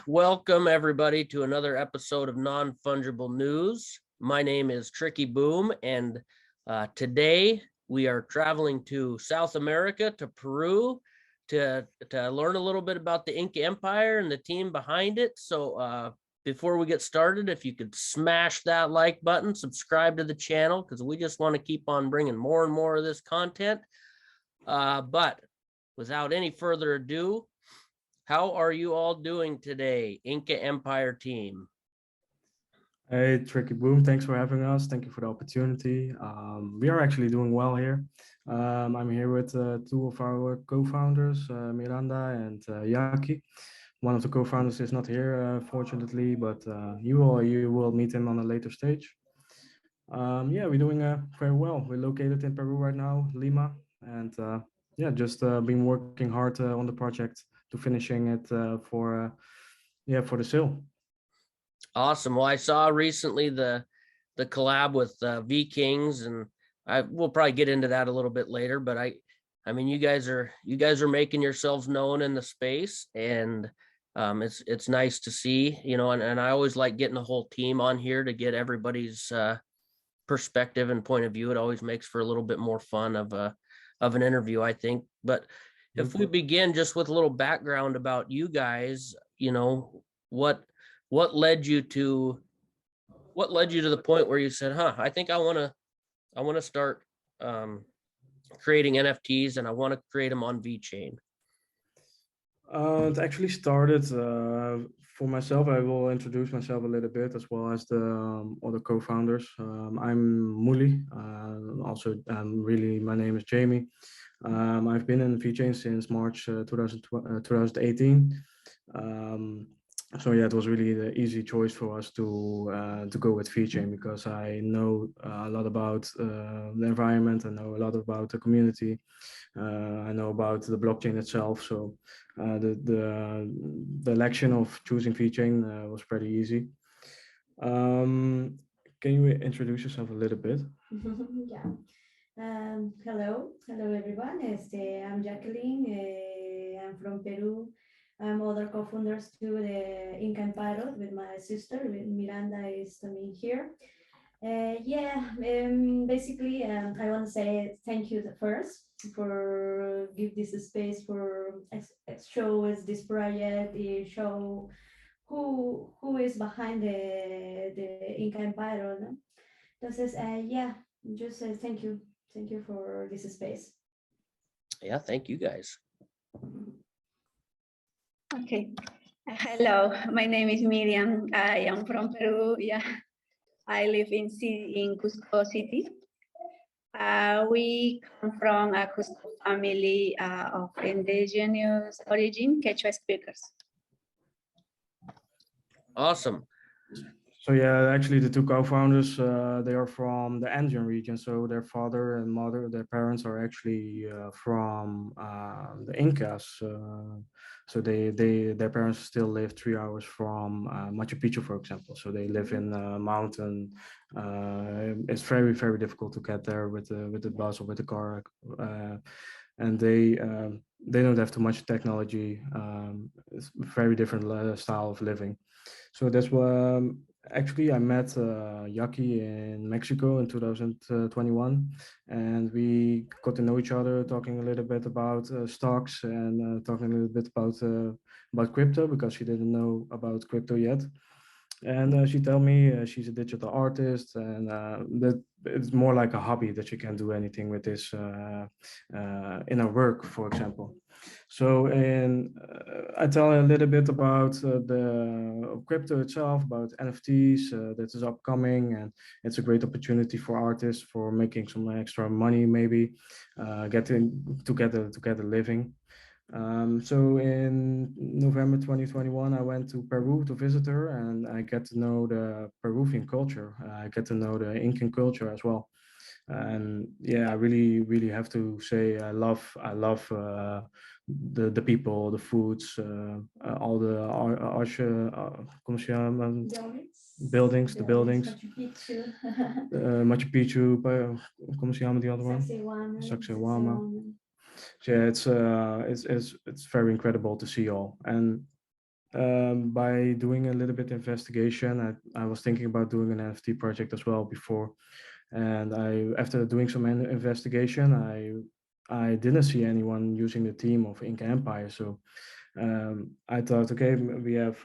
Welcome everybody to another episode of Non-Fungible News. My name is Tricky Boom, and today we are traveling to South America, to Peru, to learn a little bit about the Inka Empire and the team behind it. So before we get started, if you could smash that like button, subscribe to the channel, because we just want to keep on bringing more and more of this content. But without any further ado, how are you all doing today, Inka Empire team? Hey, Tricky Boom, thanks for having us. Thank you for the opportunity. We are actually doing well here. I'm here with two of our co-founders, Miranda and Yaki. One of the co-founders is not here, fortunately, but you will meet him on a later stage. Yeah, we're doing very well. We're located in Peru right now, Lima, and yeah, just been working hard on the project to finishing it for the sale. Awesome. Well, I saw recently the collab with Vpunks, and we'll probably get into that a little bit later. But I mean, you guys are making yourselves known in the space, and it's nice to see, you know. And I always like getting the whole team on here to get everybody's perspective and point of view. It always makes for a little bit more fun of an interview, I think. But if we begin just with a little background about you guys, you know, what led you to the point where you said, I think I want to start creating NFTs, and I want to create them on VeChain? It actually started for myself. I will introduce myself a little bit, as well as the other co-founders. I'm Muli. Also, really, my name is Jamie. I've been in VeChain since March 2018. So yeah, it was really the easy choice for us to go with VeChain, because I know a lot about the environment. I know a lot about the community. I know about the blockchain itself. So the election of choosing VeChain was pretty easy. Can you introduce yourself a little bit? Yeah. Hello everyone. I'm Jacqueline. I'm from Peru. I'm other co-founders to the Inka Empire with my sister. Miranda is coming here. Basically, I want to say thank you first for give this space for show us this project, show who is behind the Inka Empire. No? Entonces, just thank you for this space. Yeah, thank you guys. Okay. Hello, my name is Miriam. I am from Peru. Yeah, I live in Cusco City. We come from a Cusco family of indigenous origin, Quechua speakers. Awesome. So yeah, actually the two co-founders, they are from the Andean region. So their father and mother, their parents are actually from the Incas. So their parents still live 3 hours from Machu Picchu, for example. So they live in a mountain. It's very, very difficult to get there with the bus or with the car. And they don't have too much technology. It's a very different style of living. So that's what actually I met Yaki in Mexico in 2021, and we got to know each other, talking a little bit about stocks and talking a little bit about crypto, because she didn't know about crypto yet. And she told me she's a digital artist, and that it's more like a hobby, that she can do anything with this in her work, for example. So, and I tell her a little bit about the crypto itself, about NFTs that is upcoming, and it's a great opportunity for artists for making some extra money, maybe getting together a living. So in November 2021, I went to Peru to visit her, and I get to know the Peruvian culture. I get to know the Incan culture as well. And yeah, I really have to say I love the people, the foods, all the ¿cómo se llaman? Buildings, the buildings. Machu Picchu. Machu Picchu, ¿cómo se llama the other one? Sacsayhuama. So yeah, it's very incredible to see all. And by doing a little bit investigation, I was thinking about doing an NFT project as well before. And after doing some investigation, I didn't see anyone using the team of Inka Empire. So I thought, okay, we have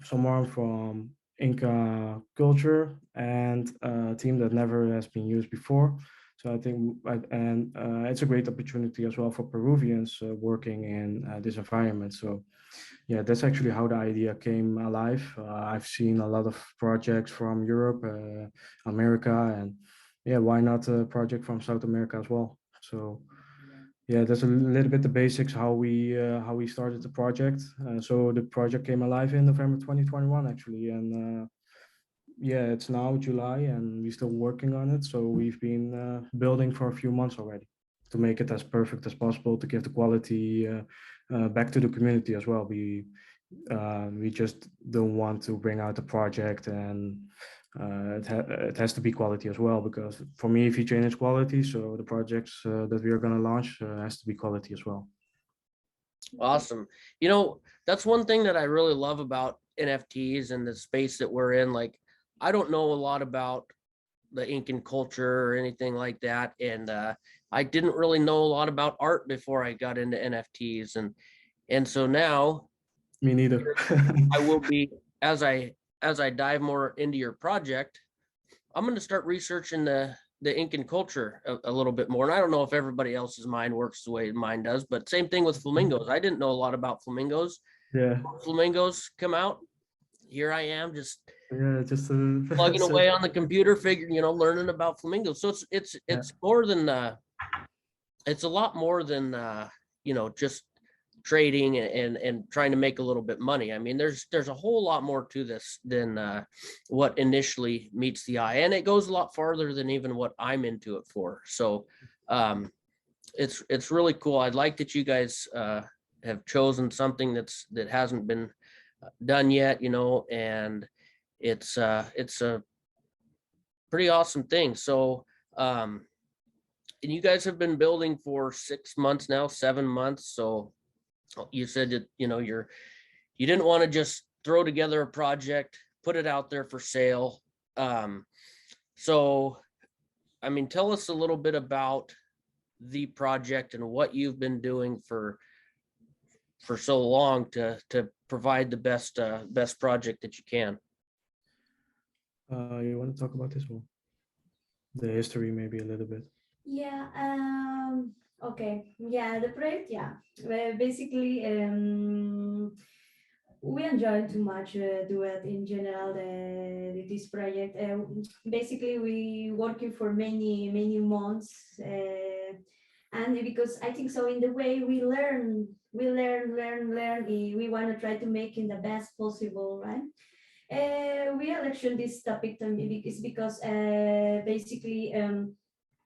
someone from Inca culture and a team that never has been used before. So I think, it's a great opportunity as well for Peruvians working in this environment. So yeah, that's actually how the idea came alive. I've seen a lot of projects from Europe, America, and yeah, why not a project from South America as well? So yeah, that's a little bit the basics how we started the project. So the project came alive in November 2021 actually, and yeah, it's now July and we're still working on it. So we've been building for a few months already to make it as perfect as possible, to give the quality back to the community as well. We just don't want to bring out a project and it has to be quality as well, because for me, VeChain is quality. So the projects that we are going to launch has to be quality as well. Awesome. You know, that's one thing that I really love about NFTs and the space that we're in. Like, I don't know a lot about the Incan culture or anything like that. And I didn't really know a lot about art before I got into NFTs. And so now Me neither. I will be, as I dive more into your project, I'm going to start researching the Incan culture a little bit more. And I don't know if everybody else's mind works the way mine does, but same thing with flamingos. I didn't know a lot about flamingos. Yeah. Flamingos come out. Here I am, just plugging so, away on the computer, figuring, learning about flamingos. So it's more than it's a lot more than just trading and trying to make a little bit money. I mean, there's a whole lot more to this than what initially meets the eye, and it goes a lot farther than even what I'm into it for. So it's really cool. I'd like that you guys have chosen something that hasn't been done yet, and it's a pretty awesome thing. So and you guys have been building for 6 months now, 7 months. So you said that you didn't want to just throw together a project, put it out there for sale. So I mean, tell us a little bit about the project and what you've been doing for so long to provide the best project that you can. You want to talk about this one? The history, maybe a little bit. Yeah. Okay. Yeah. The project. Yeah. Well, basically, we enjoy too much do it in general. This project. Basically, we working for many months, and because I think so. In the way we learn. We want to try to make it the best possible, right? We election this topic to me is because basically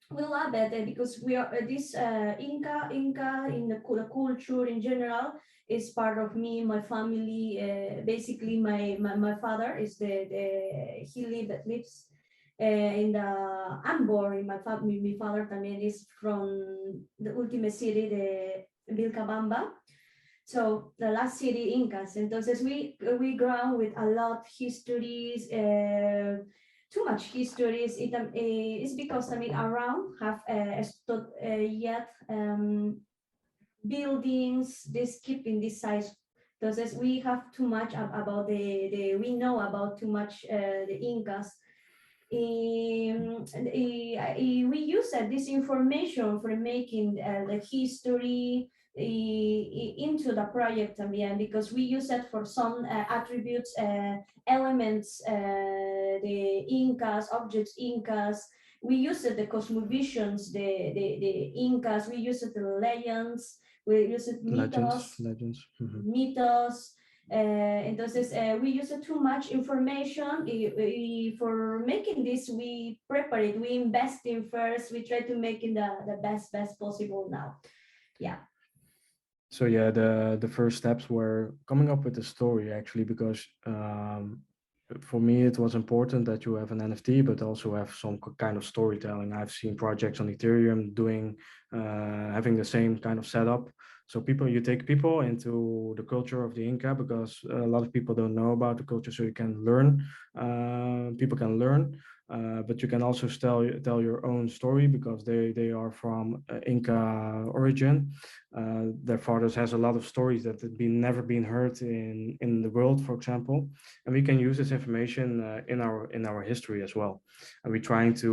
we love it because we are this Inca in the culture in general is part of me, my family. Basically, my father is he lives in the I'm born in my family. My father también is from the ultimate city, the Vilcabamba. So the last city Incas. Entonces we grow with a lot histories, too much histories. It's because around have yet buildings. This keep in this size. Entonces we have too much about we know about too much the Incas. We use this information for making the history into the project también, because we use it for some attributes, elements, the Incas, objects Incas. We use it the cosmovisions, the Incas. We use it the legends. We use it mythos, mythos. Entonces, we use too much information for making this. We prepare it. We invest in first. We try to make it the best possible now. Yeah. So yeah, the first steps were coming up with a story actually, because for me it was important that you have an NFT, but also have some kind of storytelling. I've seen projects on Ethereum doing having the same kind of setup. So you take people into the culture of the Inca, because a lot of people don't know about the culture, so you can learn. People can learn. But you can also tell your own story, because they are from Inca origin. Their fathers has a lot of stories that have never been heard in the world, for example, and we can use this information in our history as well. And we're trying to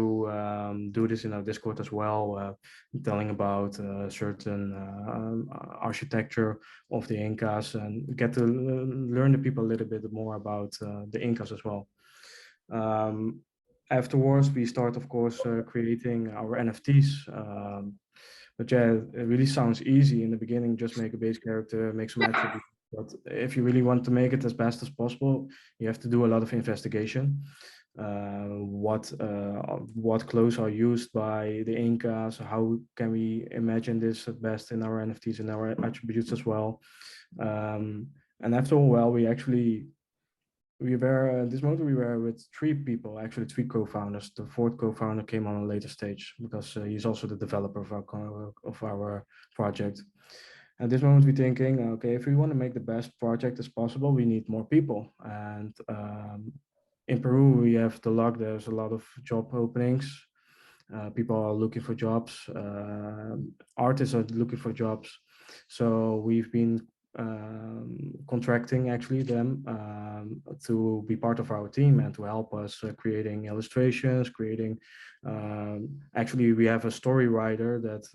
do this in our Discord as well, telling about certain architecture of the Incas, and get to learn the people a little bit more about the Incas as well. Afterwards, we start, of course, creating our NFTs. But yeah, it really sounds easy in the beginning. Just make a base character, make some attributes. But if you really want to make it as best as possible, you have to do a lot of investigation. What clothes are used by the Incas? How can we imagine this at best in our NFTs and our attributes as well? And after a while, we were this moment we were with three people, actually three co-founders. The fourth co-founder came on a later stage, because he's also the developer of our project. At this moment we're thinking, okay, if we want to make the best project as possible, we need more people. And in Peru we have the luck, there's a lot of job openings. People are looking for jobs, artists are looking for jobs. So we've been contracting actually them to be part of our team and to help us creating illustrations, creating actually we have a story writer that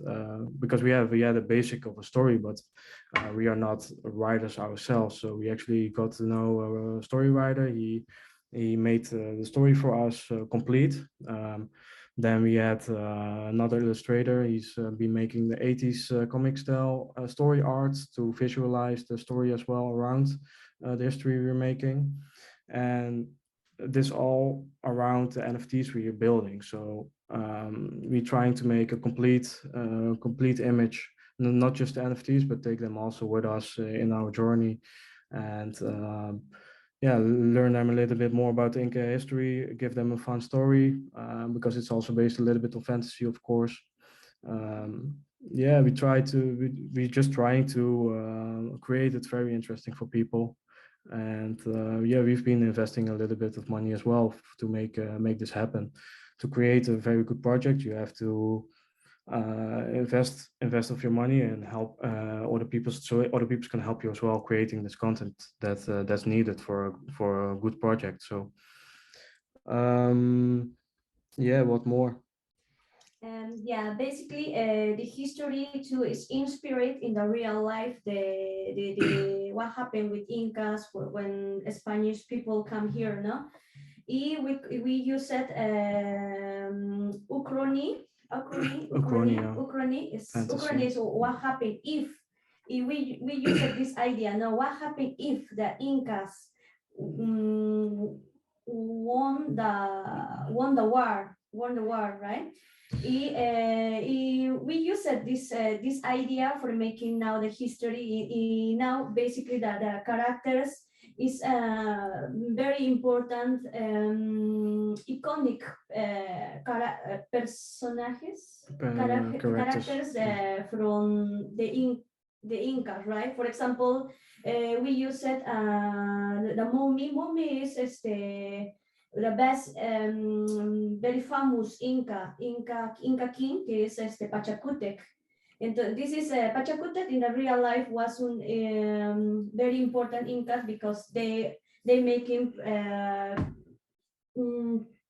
because we had a basic of a story, but we are not writers ourselves, so we actually got to know a story writer. He made the story for us complete. Then we had another illustrator. He's been making the 80s comic style story arts to visualize the story as well around the history we're making. And this all around the NFTs we are building. So we're trying to make a complete image, not just the NFTs, but take them also with us in our journey. And yeah, learn them a little bit more about Inca history, give them a fun story, because it's also based a little bit on fantasy, of course. Yeah, we're just trying to create it very interesting for people. And yeah, we've been investing a little bit of money as well to make this happen. To create a very good project, you have to invest of your money and help other people, so other people can help you as well creating this content that's needed for a good project. So yeah, what more? Yeah, basically the history too is inspired in the real life, the what happened with Incas when Spanish people come here, no? We use it Uchronia is what happened if we use this idea. Now, what happened if the Incas won the war, right? We use this idea for making now the history. Now, basically, the characters is very important, iconic characters from the Incas, right? For example, we use it the mummy. Mummy is the best, very famous Inca king, is Pachacutec. And this is Pachacutec in the real life was very important Incas, because they make him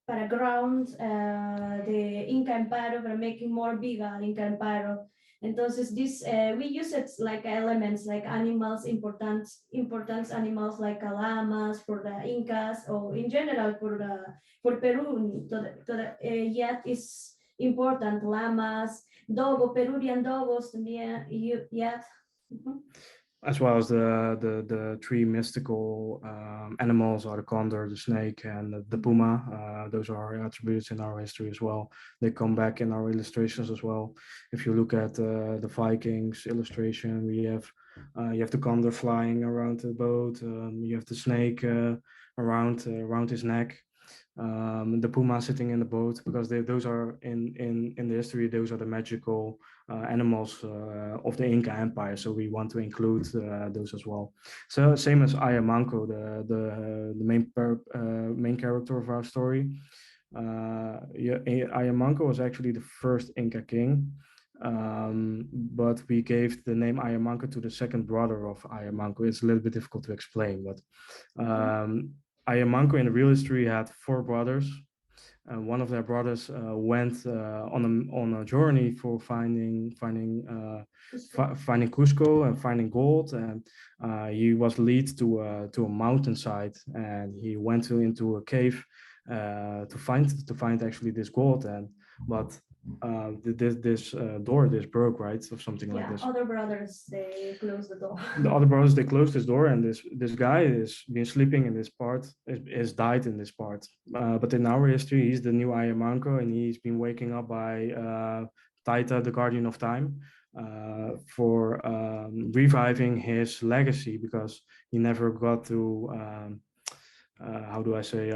para ground the Inka Empire, for making more bigger Inka Empire. Entonces, this we use it like elements, like animals, important animals like llamas for the Incas, or in general for Peru. Yet is important, llamas, dogo, Peruvian dogos también, yet. as well as the three mystical animals are the condor, the snake, and the puma. Those are attributes in our history as well. They come back in our illustrations as well. If you look at the Vikings illustration, we have you have the condor flying around the boat. You have the snake around his neck. The puma sitting in the boat, because those are in the history, those are the magical animals of the Inca Empire. So we want to include those as well. So same as Ayamonko, the main character of our story. Yeah, Ayamonko was actually the first Inca king, but we gave the name Ayamonko to the second brother of Ayamonko. It's a little bit difficult to explain, but Ayamonko in the real history had four brothers. One of their brothers went on a journey for finding Cusco and finding gold, and he was led to a mountainside, and he went into a cave to find actually this gold. But this door broke, right, or something like this. Other brothers, they closed the door. The other brothers, they closed this door, and this guy is been sleeping in this part, is died in this part. But in our history, he's the new Ayamonko, and he's been waking up by Taita, the guardian of time, for reviving his legacy, because he never got to how do I say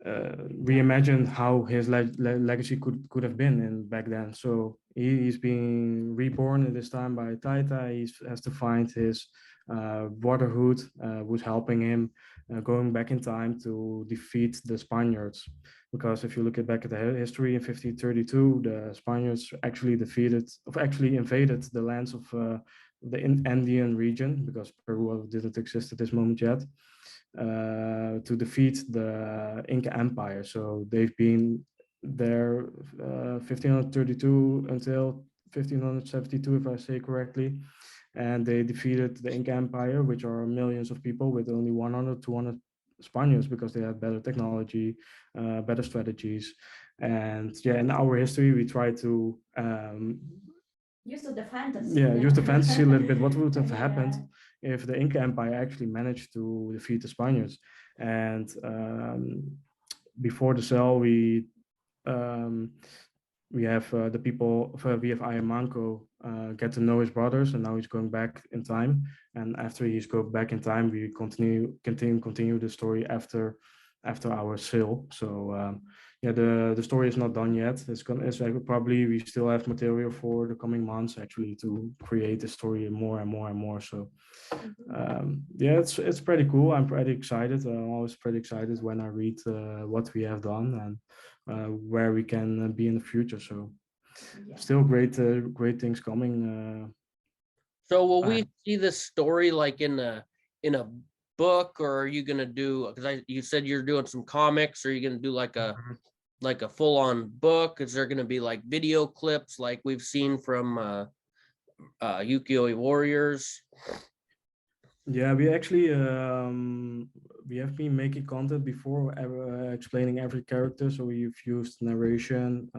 reimagine how his legacy could have been in back then. So he's being reborn at this time by Taita. He has to find his brotherhood, who's helping him going back in time to defeat the Spaniards. Because if you look back at the history in 1532, the Spaniards actually invaded the lands of the Andean region, because Peru didn't exist at this moment yet. To defeat the Inca Empire. So they've been there 1532 until 1572, if I say correctly. And they defeated the Inca Empire, which are millions of people, with only 100, 200 Spaniards, because they had better technology, better strategies. And yeah, in our history, we try to use the fantasy. Use the fantasy a little bit. What would have happened if the Inca Empire actually managed to defeat the Spaniards? And before the sale, we have the people, we have Ayamonko get to know his brothers, and now he's going back in time. And after he's go back in time, we continue the story after our sale. So yeah, the story is not done yet. It's like probably we still have material for the coming months actually to create the story more and more and more. So yeah, it's pretty cool. I'm pretty excited. I'm always pretty excited when I read what we have done and where we can be in the future. So still great things coming. So will we see this story like in a book, or are you gonna do, because you said you're doing some comics, or are you gonna do like a full-on book? Is there gonna be like video clips like we've seen from Ukiyo-e Warriors? Yeah, we actually we have been making content before explaining every character. So we've used narration.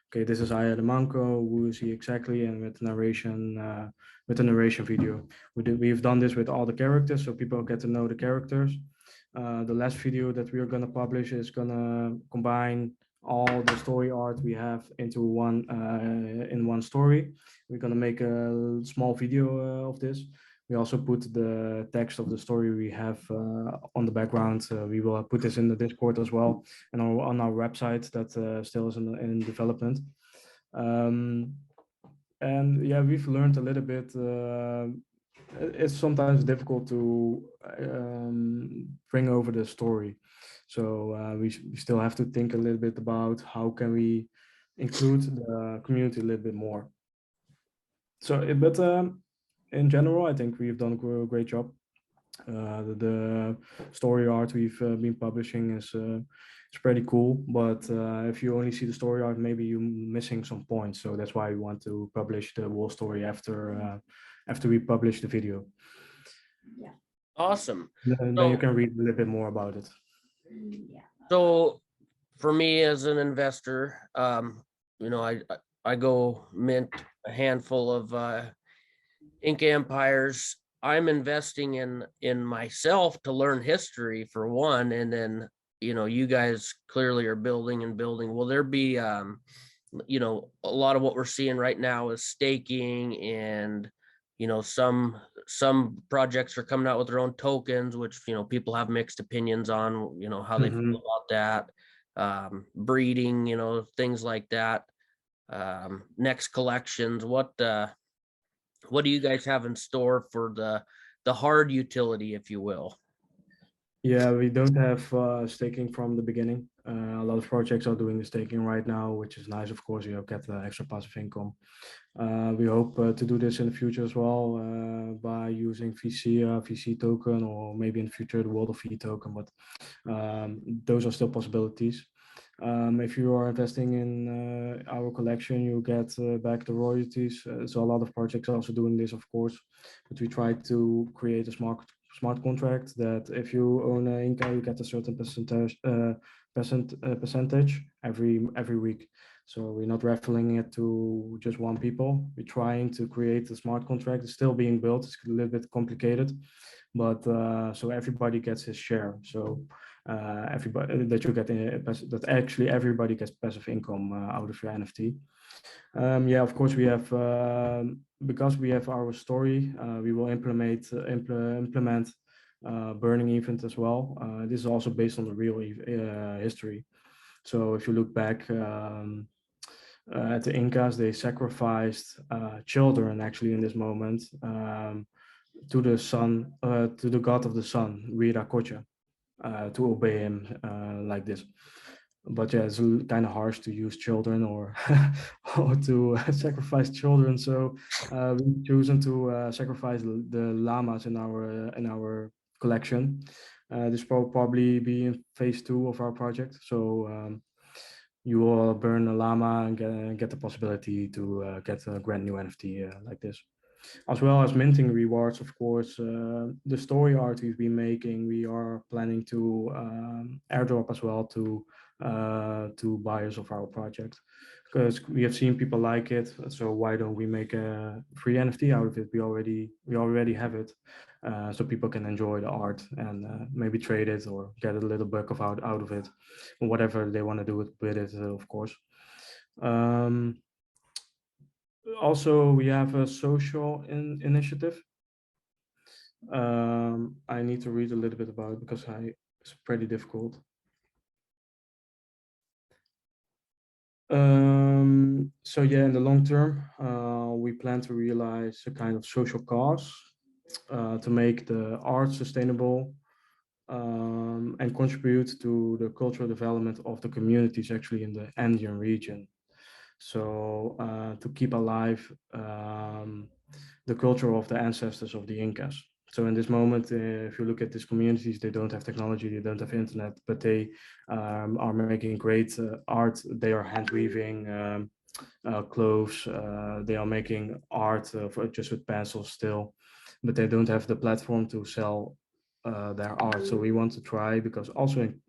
Okay, this is Ayamonko. Who is he exactly? And with narration, with a narration video, we've done this with all the characters, so people get to know the characters. The last video that we are gonna publish is gonna combine all the story art we have into one in one story. We're gonna make a small video of this. We also put the text of the story we have on the background. We will put this in the Discord as well, and on our website that still is in development. And yeah, we've learned a little bit. It's sometimes difficult to bring over the story. So we still have to think a little bit about how can we include the community a little bit more. So, but in general, I think we've done a great job. The story art we've been publishing is pretty cool, but if you only see the story art, maybe you're missing some points. So that's why we want to publish the whole story after we publish the video. Yeah. Awesome. Then you can read a little bit more about it. Yeah. So for me as an investor, you know, I go mint a handful of Inka Empires, I'm investing in myself to learn history for one, and then you guys clearly are building and building. Will there be a lot of what we're seeing right now is staking, and some projects are coming out with their own tokens, which people have mixed opinions on how they feel about that. Breeding, things like that. Next collections, what do you guys have in store for the hard utility, if you will? Yeah, we don't have staking from the beginning. A lot of projects are doing the staking right now, which is nice. Of course, you get the extra passive income. We hope to do this in the future as well by using VeSea token, or maybe in the future the World of V token. But those are still possibilities. If you are investing in our collection, you get back the royalties. So a lot of projects are also doing this, of course. But we try to create a smart contract that if you own an Inka, you get a certain percentage every week. So we're not raffling it to just one people. We're trying to create a smart contract. It's still being built. It's a little bit complicated, but so everybody gets his share. So everybody that you get that actually everybody gets passive income out of your NFT. Yeah, of course we have because we have our story. We will implement burning event as well. This is also based on the real history. So if you look back at the Incas, they sacrificed children actually in this moment to the sun, to the god of the sun, Viracocha, to obey him like this. But yeah, it's kind of harsh to use children or or to sacrifice children. So we've chosen to sacrifice the llamas in our collection. This will probably be in phase 2 of our project. So you will burn a llama and get the possibility to get a brand new NFT like this. As well as minting rewards, of course, the story art we've been making, we are planning to airdrop as well to buyers of our project, because we have seen people like it. So why don't we make a free NFT out of it? We already have it, so people can enjoy the art and maybe trade it or get a little buck out of it, or whatever they want to do with it, of course. Also, we have a social initiative. I need to read a little bit about it because it's pretty difficult. So yeah, in the long term, we plan to realize a kind of social cause to make the art sustainable and contribute to the cultural development of the communities actually in the Andean region. So to keep alive the culture of the ancestors of the Incas. So in this moment, if you look at these communities, they don't have technology, they don't have internet, but they are making great art. They are hand weaving clothes. They are making art just with pencils still, but they don't have the platform to sell their art. So we want to try, because also in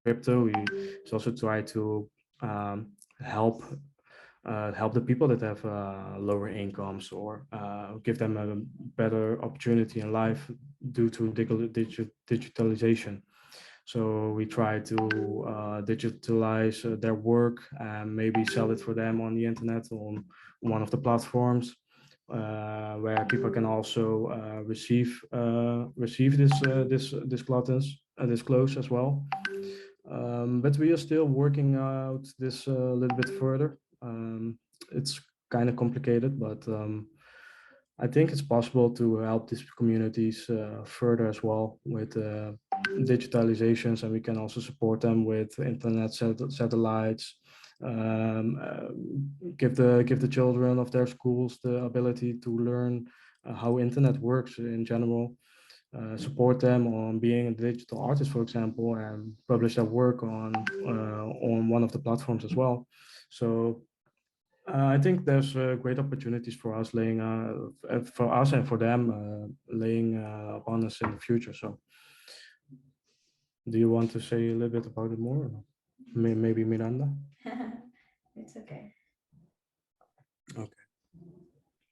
crypto, we also try to help the people that have lower incomes, or give them a better opportunity in life due to digitalization. So we try to digitalize their work and maybe sell it for them on the internet on one of the platforms where people can also receive this clothes as well. But we are still working out this a little bit further. It's kind of complicated, but I think it's possible to help these communities further as well with digitalizations, and we can also support them with internet satellites. Give the children of their schools the ability to learn how internet works in general. Support them on being a digital artist, for example, and publish their work on one of the platforms as well. So I think there's great opportunities for us for us and for them laying upon us in the future. So, do you want to say a little bit about it more? Maybe Miranda. It's okay. Okay.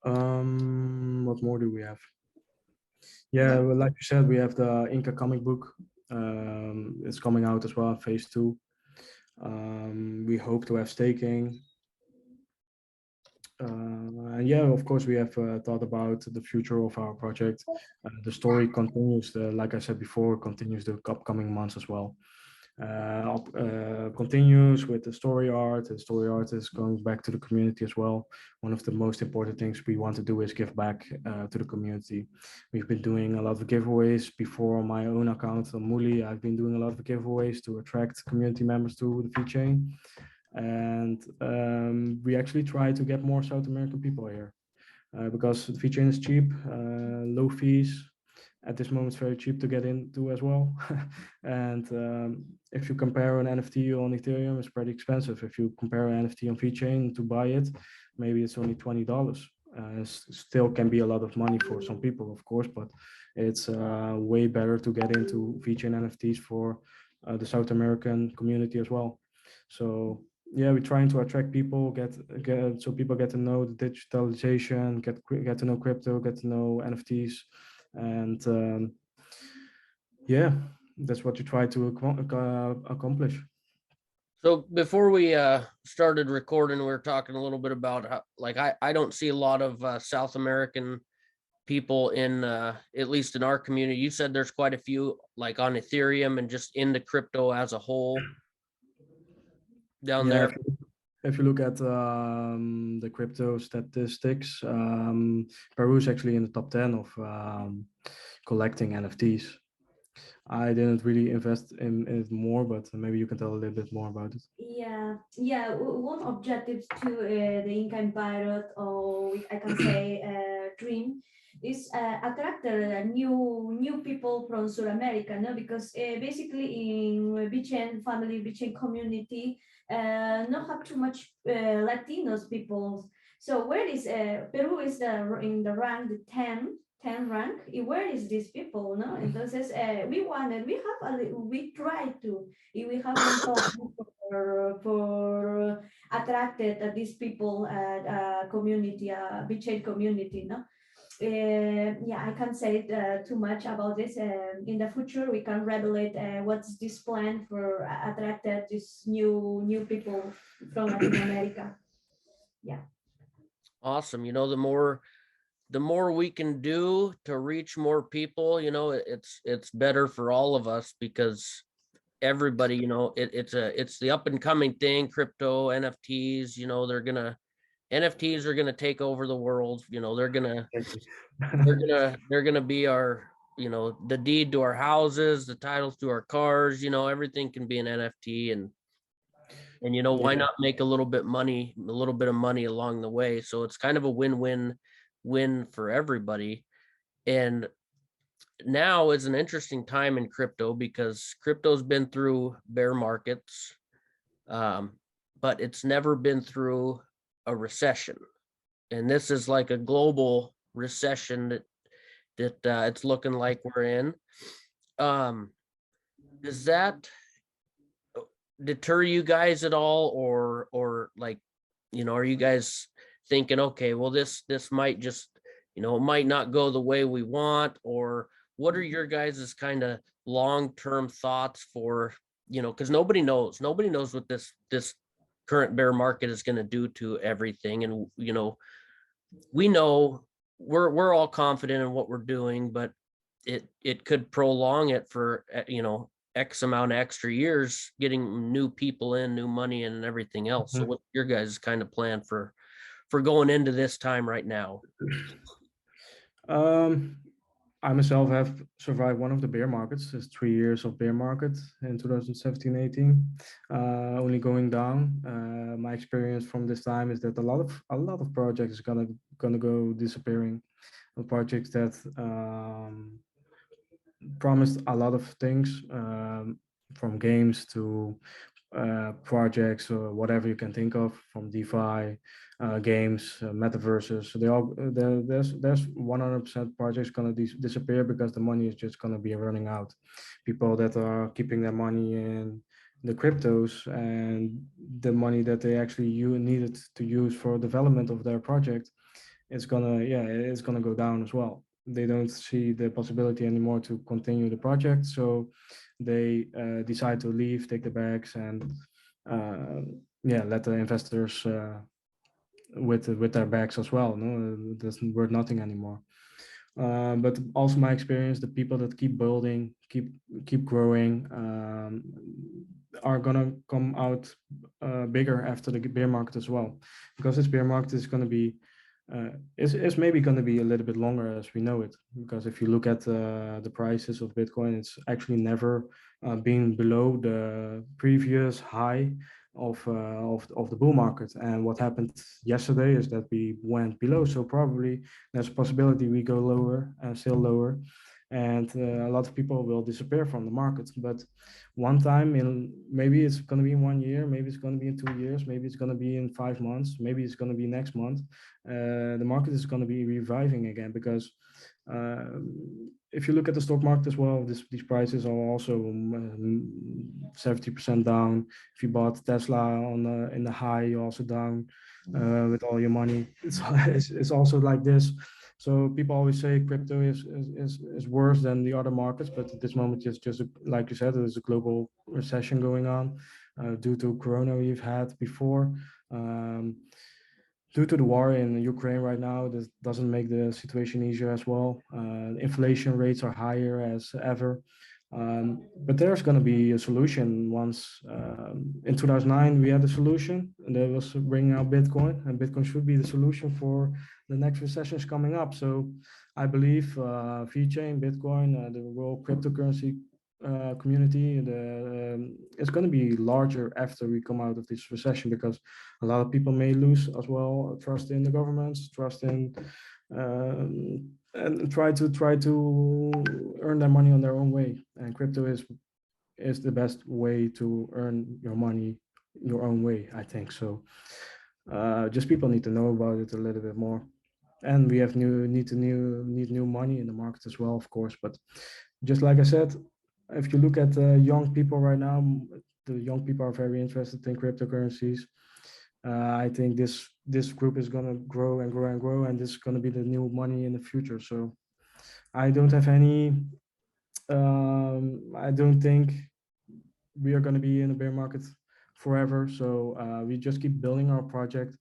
What more do we have? Yeah, well, like you said, we have the Inka comic book. It's coming out as well, phase 2. We hope to have staking. And yeah, of course, we have thought about the future of our project. The story continues, like I said before, continues the upcoming months as well. Continues with the story art. The story art is going back to the community as well. One of the most important things we want to do is give back to the community. We've been doing a lot of giveaways before on my own account on Muli. I've been doing a lot of giveaways to attract community members to the VeChain. And we actually try to get more South American people here because the VeChain is cheap, low fees. At this moment, it's very cheap to get into as well. And if you compare an NFT on Ethereum, it's pretty expensive. If you compare an NFT on VeChain to buy it, maybe it's only $20. Still can be a lot of money for some people, of course, but it's way better to get into VeChain NFTs for the South American community as well. So yeah, we're trying to attract people, get so people get to know the digitalization, get to know crypto, get to know NFTs, and yeah, that's what you try to accomplish. So before we started recording, we were talking a little bit about how, like, I don't see a lot of South American people in at least in our community. You said there's quite a few, like on Ethereum and just into crypto as a whole down Yeah, there. if you look at the crypto statistics, Peru is actually in the top 10 of collecting NFTs. I didn't really invest in it more, but maybe you can tell a little bit more about it. Yeah. One objective to the Inka Empire, or I can say dream, is attract new people from South America, no? Because basically in VeChain family, VeChain community, not have too much Latinos people. So where is Peru is in the rank 10 rank. Where is these people? No, entonces we try to we have one plan for attracted these people community, VeChain community, no. Yeah, I can't say too much about this. In the future, we can revelate what's this plan for attracted these new people from Latin America. Yeah. Awesome. You know, the more we can do to reach more people, you know, it's better for all of us, because everybody, you know, it's the up and coming thing, crypto, NFTs, you know, NFTs are gonna take over the world. You know, they're gonna be our, you know, the deed to our houses, the titles to our cars, you know, everything can be an NFT. And you know, why not make a little bit of money along the way? So it's kind of a win for everybody. And now is an interesting time in crypto, because crypto's been through bear markets, but it's never been through a recession. And this is like a global recession that it's looking like we're in. Does that deter you guys at all, or like, you know, are you guys thinking, okay, well, this might just, you know, it might not go the way we want? Or what are your guys' kind of long-term thoughts for, you know, because nobody knows what this current bear market is going to do to everything. And you know, we know we're all confident in what we're doing, but it could prolong it for, you know, X amount of extra years, getting new people in, new money in, and everything else. So what's your guys' kind of plan for going into this time right now? I myself have survived one of the bear markets. There's 3 years of bear market in 2017-18, only going down. My experience from this time is that a lot of projects is gonna go disappearing. Projects that promised a lot of things, from games to projects or whatever you can think of, from DeFi, games, metaverses. So there's 100% projects gonna disappear because the money is just gonna be running out. People that are keeping their money in the cryptos, and the money that they actually needed to use for development of their project it's gonna go down as well. They don't see the possibility anymore to continue the project, so they decide to leave, take the bags, and let the investors with their bags as well. No, it doesn't worth nothing anymore. But also my experience, the people that keep building, keep growing, are gonna come out bigger after the bear market as well, because this bear market is going to be is maybe going to be a little bit longer as we know it. Because if you look at the prices of Bitcoin, it's actually never been below the previous high of the bull market. And what happened yesterday is that we went below. So probably there's a possibility we go lower and still lower, and a lot of people will disappear from the market. But one time in, maybe it's going to be in 1 year, maybe it's going to be in 2 years, maybe it's going to be in 5 months, maybe it's going to be next month, the market is going to be reviving again. Because if you look at the stock market as well, these prices are also 70% down. If you bought Tesla in the high, you're also down with all your money. It's also like this. So people always say crypto is worse than the other markets, but at this moment, it's just like you said, there's a global recession going on due to Corona we've had before. Due to the war in Ukraine right now, this doesn't make the situation easier as well. Inflation rates are higher as ever. But there's going to be a solution once. In 2009, we had a solution, and that was bringing out Bitcoin, and Bitcoin should be the solution for the next recessions coming up. So I believe VeChain, Bitcoin, the world cryptocurrency community, it's going to be larger after we come out of this recession, because a lot of people may lose as well trust in the governments, trust in and try to earn their money on their own way. And crypto is the best way to earn your money your own way, I think. So just people need to know about it a little bit more. And we have need new money in the market as well, of course. But just like I said, if you look at young people right now, the young people are very interested in cryptocurrencies. I think this group is going to grow and grow and grow, and this is going to be the new money in the future. So I don't have any, I don't think we are going to be in a bear market forever. So we just keep building our project,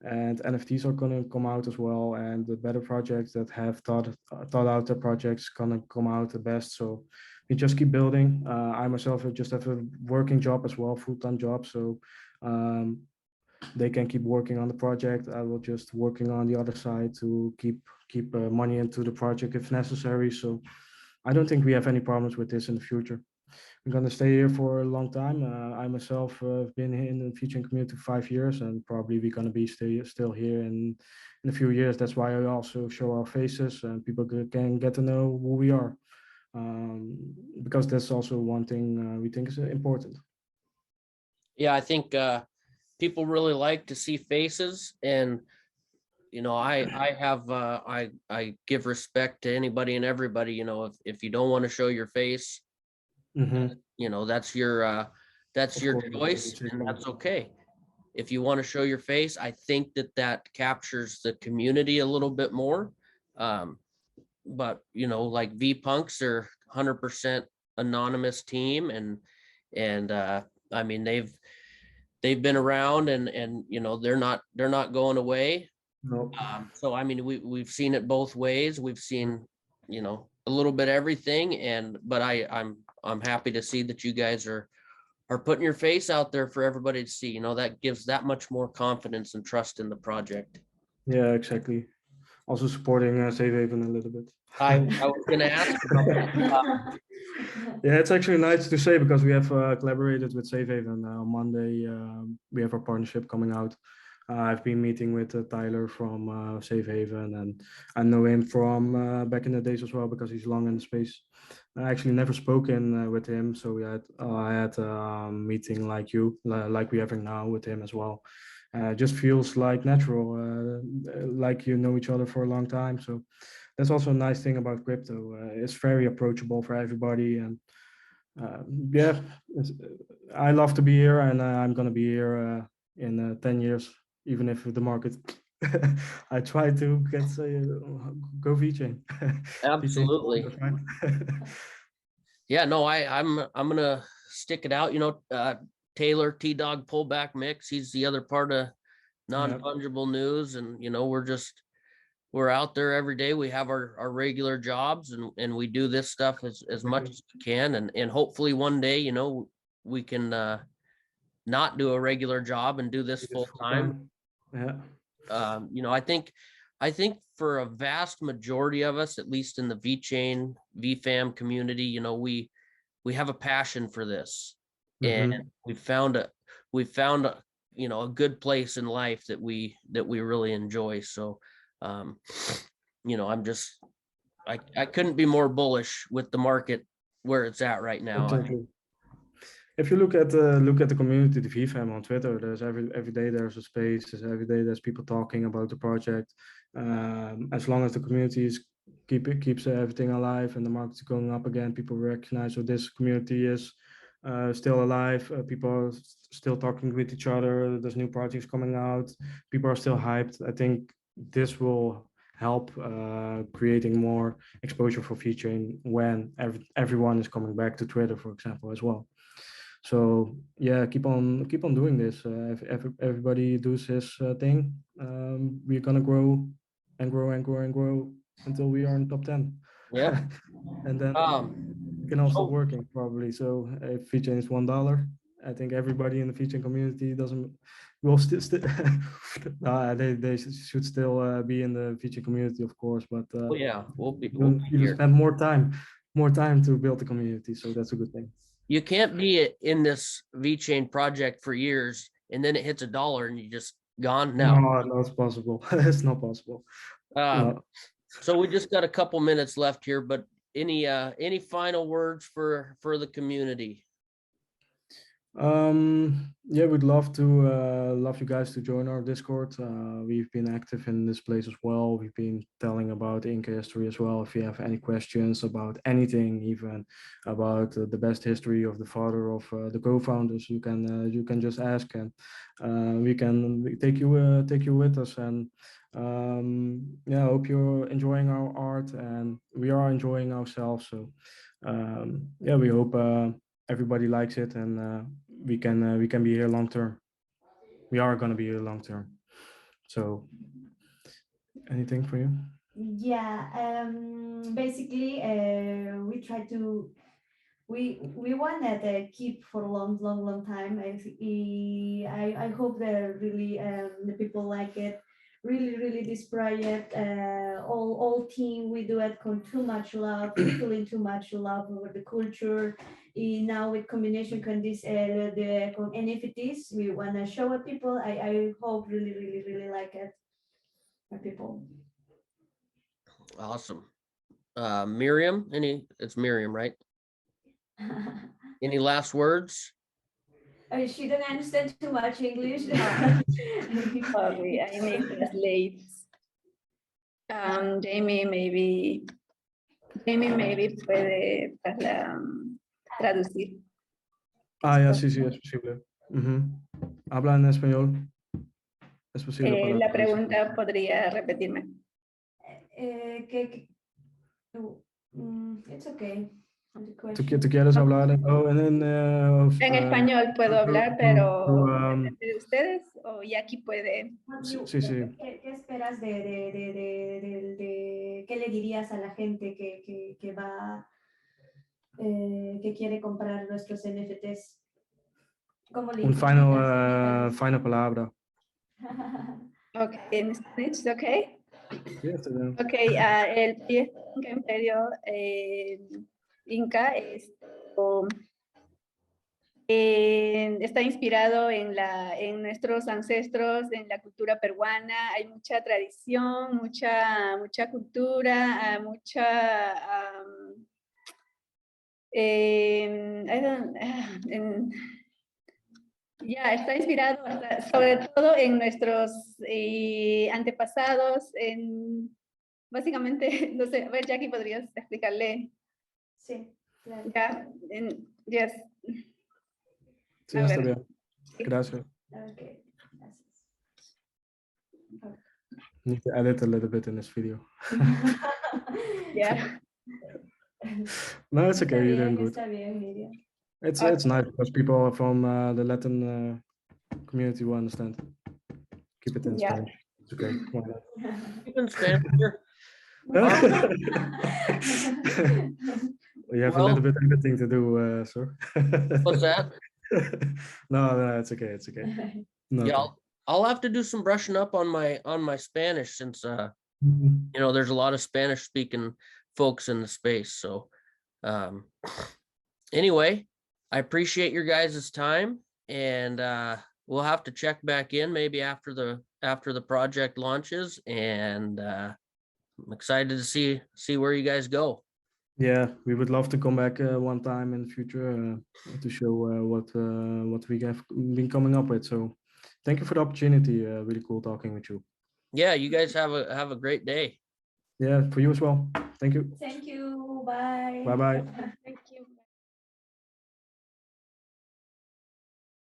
and NFTs are going to come out as well. And the better projects that have thought out their projects going to come out the best. So we just keep building. I myself just have a working job as well, full-time job. So they can keep working on the project. I will just working on the other side to keep money into the project if necessary. So I don't think we have any problems with this in the future. I'm going to stay here for a long time. I myself have been in the VeChain community for 5 years, and probably we're going to be still here in a few years. That's why I also show our faces, and people can get to know who we are, because that's also one thing we think is important. Yeah, I think people really like to see faces, and I have I give respect to anybody and everybody. If you don't want to show your face, that's your choice, and that's okay. If you want to show your face, I think that captures the community a little bit more. But like Vpunks are 100% anonymous team, and I mean they've been around, and they're not going away. No. So I mean we've seen it both ways. We've seen a little bit everything, but I'm happy to see that you guys are putting your face out there for everybody to see. That gives that much more confidence and trust in the project. Yeah, exactly. Also supporting Safe Haven a little bit. I was going to ask about that. Yeah, it's actually nice to say, because we have collaborated with Safe Haven. On Monday, we have our partnership coming out. I've been meeting with Tyler from Safe Haven, and I know him from back in the days as well, because he's long in the space. I actually never spoken with him, so I had a meeting like like we're having now with him as well. Just feels like natural, like you know each other for a long time. So that's also a nice thing about crypto. It's very approachable for everybody, and yeah, I love to be here, and I'm gonna be here in 10 years, even if the market I try to get go VeChain. Absolutely. VeChain. Yeah, no, I'm gonna stick it out. Taylor T-Dog Pullback Mix, he's the other part of Non-Fungible News, and we're out there every day. We have our regular jobs, and we do this stuff as much as we can, and hopefully one day, we can not do a regular job and do this full time. Yeah. I think for a vast majority of us, at least in the VeChain, VeFam community, we have a passion for this, and we found a a good place in life that we really enjoy. So, I couldn't be more bullish with the market where it's at right now. Exactly. If you look at the community, the VeFam on Twitter, there's every day there's a space. Every day there's people talking about the project. As long as the community keeps everything alive and the market's going up again, people recognize so this community is still alive. People are still talking with each other. There's new projects coming out. People are still hyped. I think this will help creating more exposure for VeChain when everyone is coming back to Twitter, for example, as well. So yeah, keep on doing this. If everybody does his thing, we're gonna grow and grow and grow and grow until we are in top 10. Yeah. And then we can all stop working probably. So if VeChain is $1, I think everybody in the VeChain community will still they should still be in the VeChain community, of course. But we'll spend more time to build the community. So that's a good thing. You can't be in this VeChain project for years and then it hits $1 and you just gone. No, it's possible. It's not possible. No. So we just got a couple minutes left here, but any final words for the community? Yeah, we'd love you guys to join our Discord. We've been active in this place as well. We've been telling about Inka history as well. If you have any questions about anything, even about the best history of the father of the co-founders, you can just ask, and we can take you with us. And yeah, I hope you're enjoying our art, and we are enjoying ourselves. So yeah, we hope everybody likes it, and we can be here long term. We are going to be here long term. So anything for you? Yeah, basically we try to we want to keep for a long time. I hope that really the people like it. Really this project, all team, we do it with too much love, feeling too much love over the culture. Now with combination con this the NFTs, we want to show it people. I hope really like it, people. Awesome. Miriam, it's Miriam, right? Any last words? She didn't understand too much English. Sorry, I may translate. Jamie maybe puede traducir. Ya, sí, es posible. Habla en español. Es posible. La pregunta podría repetirme. It's okay. ¿Tú quieres hablar en español puedo hablar, pero ¿de ustedes o Jackie puede? Sí. ¿Qué esperas qué le dirías a la gente que va que quiere comprar nuestros NFTs? Un final palabra. Okay, in Spanish, okay? Yes, okay, el proyecto Inka Empire Inka está inspirado en nuestros ancestros, en la cultura peruana. Hay mucha tradición, mucha cultura, está inspirado sobre todo en nuestros antepasados, básicamente, no sé, a ver, Jackie, ¿podrías explicarle? Sí, claro. Yes. Sí, está bien. Gracias. Okay, gracias. Need to edit a little bit in this video. Yeah. No, it's okay. You're doing good. Está bien, Miriam. It's nice because people from the Latin community will understand. Keep it in Yeah. Spanish. It's okay. Why not? Even Spanish here. We have a Well- little bit editing to do, sir. What's that? No, it's okay. It's okay. No, Yeah, okay. I'll have to do some brushing up on my Spanish since you know, there's a lot of Spanish speaking folks in the space. So anyway, I appreciate your guys' time, and we'll have to check back in maybe after the project launches, and I'm excited to see where you guys go. Yeah, we would love to come back one time in the future to show what we have been coming up with. So thank you for the opportunity. Really cool talking with you. Yeah, you guys have a great day. Yeah, for you as well. Thank you. Thank you. Bye. Bye-bye.